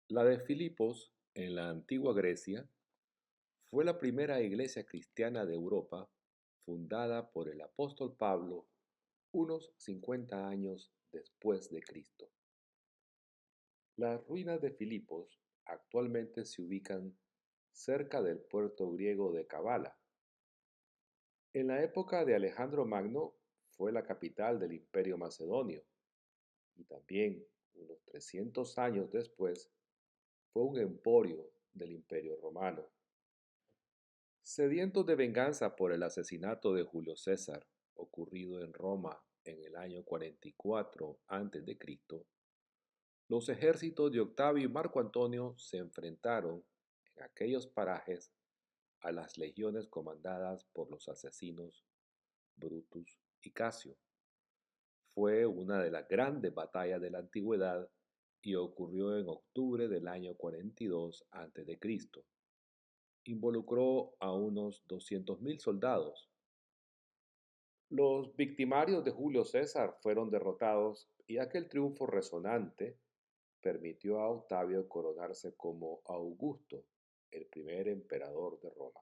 La de Filipos, en la antigua Grecia, fue la primera iglesia cristiana de Europa fundada por el apóstol Pablo unos 50 años después de Cristo. Las ruinas de Filipos actualmente se ubican cerca del puerto griego de Kavala. En la época de Alejandro Magno fue la capital del Imperio Macedonio y también, unos 300 años después, fue un emporio del Imperio Romano. Sedientos de venganza por el asesinato de Julio César, ocurrido en Roma en el año 44 a.C., los ejércitos de Octavio y Marco Antonio se enfrentaron en aquellos parajes a las legiones comandadas por los asesinos Brutus y Casio. Fue una de las grandes batallas de la antigüedad y ocurrió en octubre del año 42 a.C. Involucró a unos 200.000 soldados. Los victimarios de Julio César fueron derrotados y aquel triunfo resonante permitió a Octavio coronarse como Augusto, el primer emperador de Roma.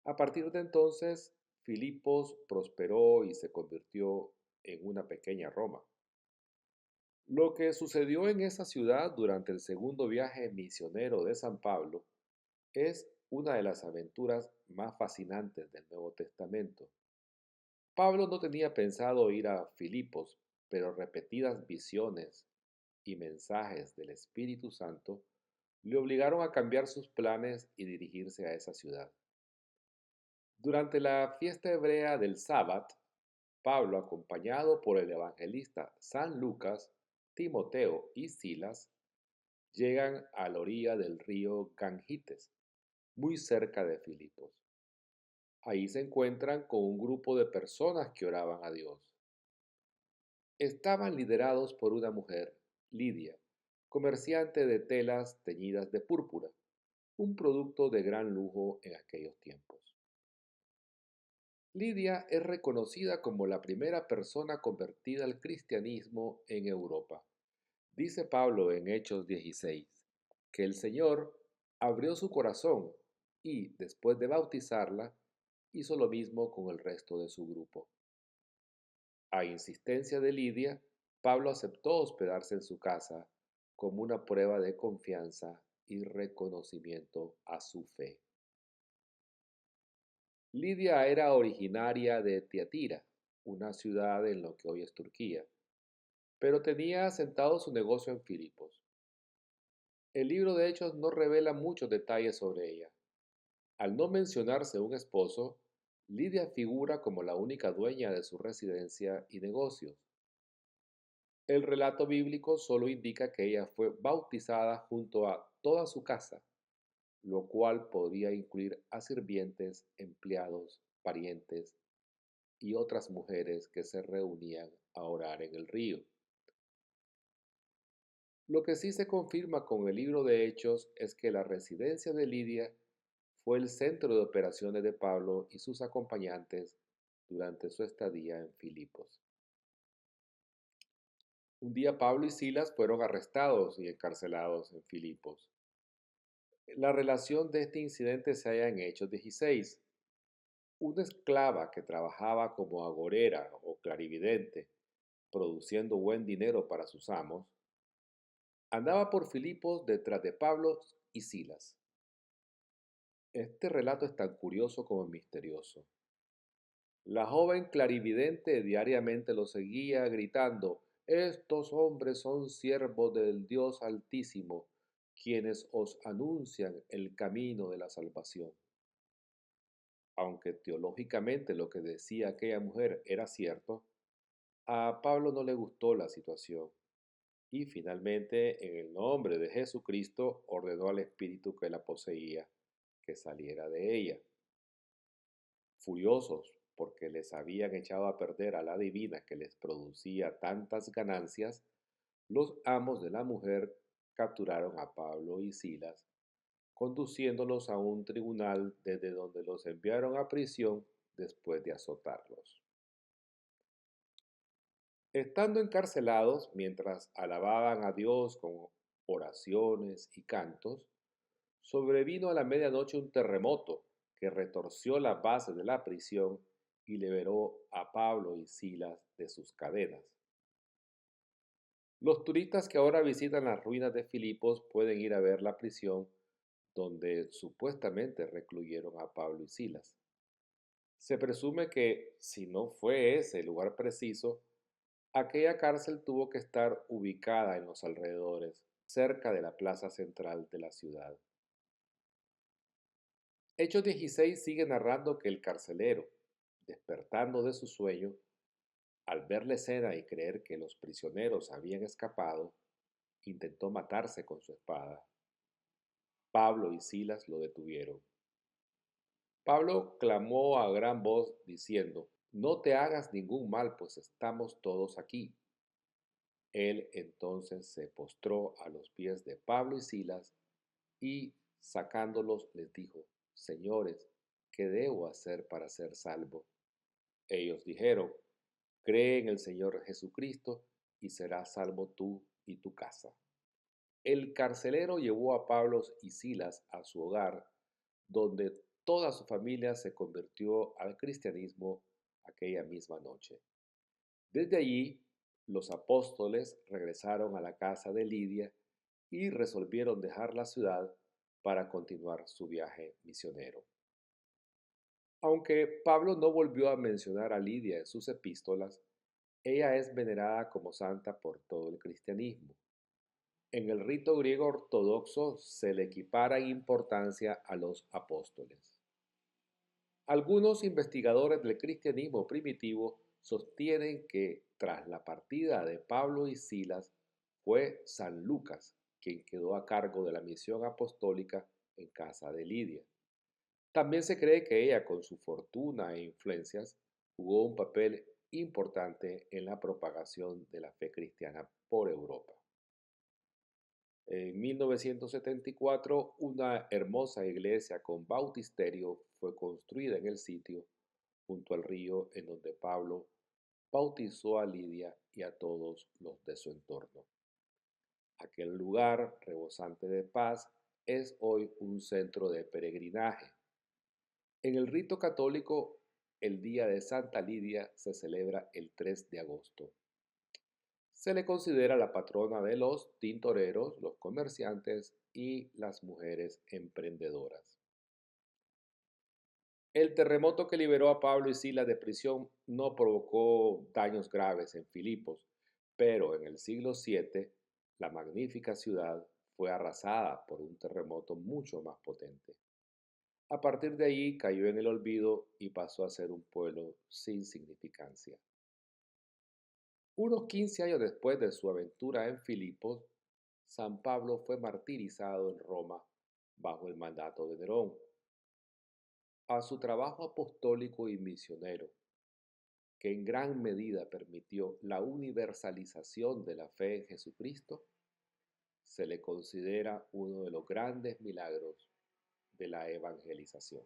A partir de entonces, Filipos prosperó y se convirtió en una pequeña Roma. Lo que sucedió en esa ciudad durante el segundo viaje misionero de San Pablo es una de las aventuras más fascinantes del Nuevo Testamento. Pablo no tenía pensado ir a Filipos, pero repetidas visiones y mensajes del Espíritu Santo le obligaron a cambiar sus planes y dirigirse a esa ciudad. Durante la fiesta hebrea del Sabbat, Pablo, acompañado por el evangelista San Lucas, Timoteo y Silas, llegan a la orilla del río Gangites, muy cerca de Filipos. Ahí se encuentran con un grupo de personas que oraban a Dios. Estaban liderados por una mujer, Lidia, comerciante de telas teñidas de púrpura, un producto de gran lujo en aquellos tiempos. Lidia es reconocida como la primera persona convertida al cristianismo en Europa. Dice Pablo en Hechos 16 que el Señor abrió su corazón y, después de bautizarla, hizo lo mismo con el resto de su grupo. A insistencia de Lidia, Pablo aceptó hospedarse en su casa como una prueba de confianza y reconocimiento a su fe. Lidia era originaria de Tiatira, una ciudad en lo que hoy es Turquía, pero tenía asentado su negocio en Filipos. El libro de Hechos no revela muchos detalles sobre ella. Al no mencionarse un esposo, Lidia figura como la única dueña de su residencia y negocios. El relato bíblico solo indica que ella fue bautizada junto a toda su casa, lo cual podría incluir a sirvientes, empleados, parientes y otras mujeres que se reunían a orar en el río. Lo que sí se confirma con el libro de Hechos es que la residencia de Lidia fue el centro de operaciones de Pablo y sus acompañantes durante su estadía en Filipos. Un día Pablo y Silas fueron arrestados y encarcelados en Filipos. La relación de este incidente se halla en Hechos 16. Una esclava que trabajaba como agorera o clarividente, produciendo buen dinero para sus amos, andaba por Filipos detrás de Pablo y Silas. Este relato es tan curioso como misterioso. La joven clarividente diariamente lo seguía gritando: «Estos hombres son siervos del Dios Altísimo, quienes os anuncian el camino de la salvación». Aunque teológicamente lo que decía aquella mujer era cierto, a Pablo no le gustó la situación y finalmente, en el nombre de Jesucristo, ordenó al espíritu que la poseía que saliera de ella. Furiosos porque les habían echado a perder a la divina que les producía tantas ganancias, los amos de la mujer capturaron a Pablo y Silas, conduciéndolos a un tribunal desde donde los enviaron a prisión después de azotarlos. Estando encarcelados, mientras alababan a Dios con oraciones y cantos, sobrevino a la medianoche un terremoto que retorció la base de la prisión y liberó a Pablo y Silas de sus cadenas. Los turistas que ahora visitan las ruinas de Filipos pueden ir a ver la prisión donde supuestamente recluyeron a Pablo y Silas. Se presume que, si no fue ese el lugar preciso, aquella cárcel tuvo que estar ubicada en los alrededores, cerca de la plaza central de la ciudad. Hechos 16 sigue narrando que el carcelero, despertando de su sueño, al ver la escena y creer que los prisioneros habían escapado, intentó matarse con su espada. Pablo y Silas lo detuvieron. Pablo clamó a gran voz diciendo, no te hagas ningún mal, pues estamos todos aquí. Él entonces se postró a los pies de Pablo y Silas y, sacándolos, les dijo, Señores, ¿qué debo hacer para ser salvo? Ellos dijeron, cree en el Señor Jesucristo y serás salvo tú y tu casa. El carcelero llevó a Pablo y Silas a su hogar, donde toda su familia se convirtió al cristianismo aquella misma noche. Desde allí, los apóstoles regresaron a la casa de Lidia y resolvieron dejar la ciudad para continuar su viaje misionero. Aunque Pablo no volvió a mencionar a Lidia en sus epístolas, ella es venerada como santa por todo el cristianismo. En el rito griego ortodoxo se le equipara en importancia a los apóstoles. Algunos investigadores del cristianismo primitivo sostienen que tras la partida de Pablo y Silas fue San Lucas quien quedó a cargo de la misión apostólica en casa de Lidia. También se cree que ella, con su fortuna e influencias, jugó un papel importante en la propagación de la fe cristiana por Europa. En 1974, una hermosa iglesia con bautisterio fue construida en el sitio, junto al río en donde Pablo bautizó a Lidia y a todos los de su entorno. Aquel lugar, rebosante de paz, es hoy un centro de peregrinaje. En el rito católico, el día de Santa Lidia se celebra el 3 de agosto. Se le considera la patrona de los tintoreros, los comerciantes y las mujeres emprendedoras. El terremoto que liberó a Pablo y Silas de prisión no provocó daños graves en Filipos, pero en el siglo VII la magnífica ciudad fue arrasada por un terremoto mucho más potente. A partir de ahí cayó en el olvido y pasó a ser un pueblo sin significancia. Unos 15 años después de su aventura en Filipos, San Pablo fue martirizado en Roma bajo el mandato de Nerón. A su trabajo apostólico y misionero, que en gran medida permitió la universalización de la fe en Jesucristo, se le considera uno de los grandes milagros de la evangelización.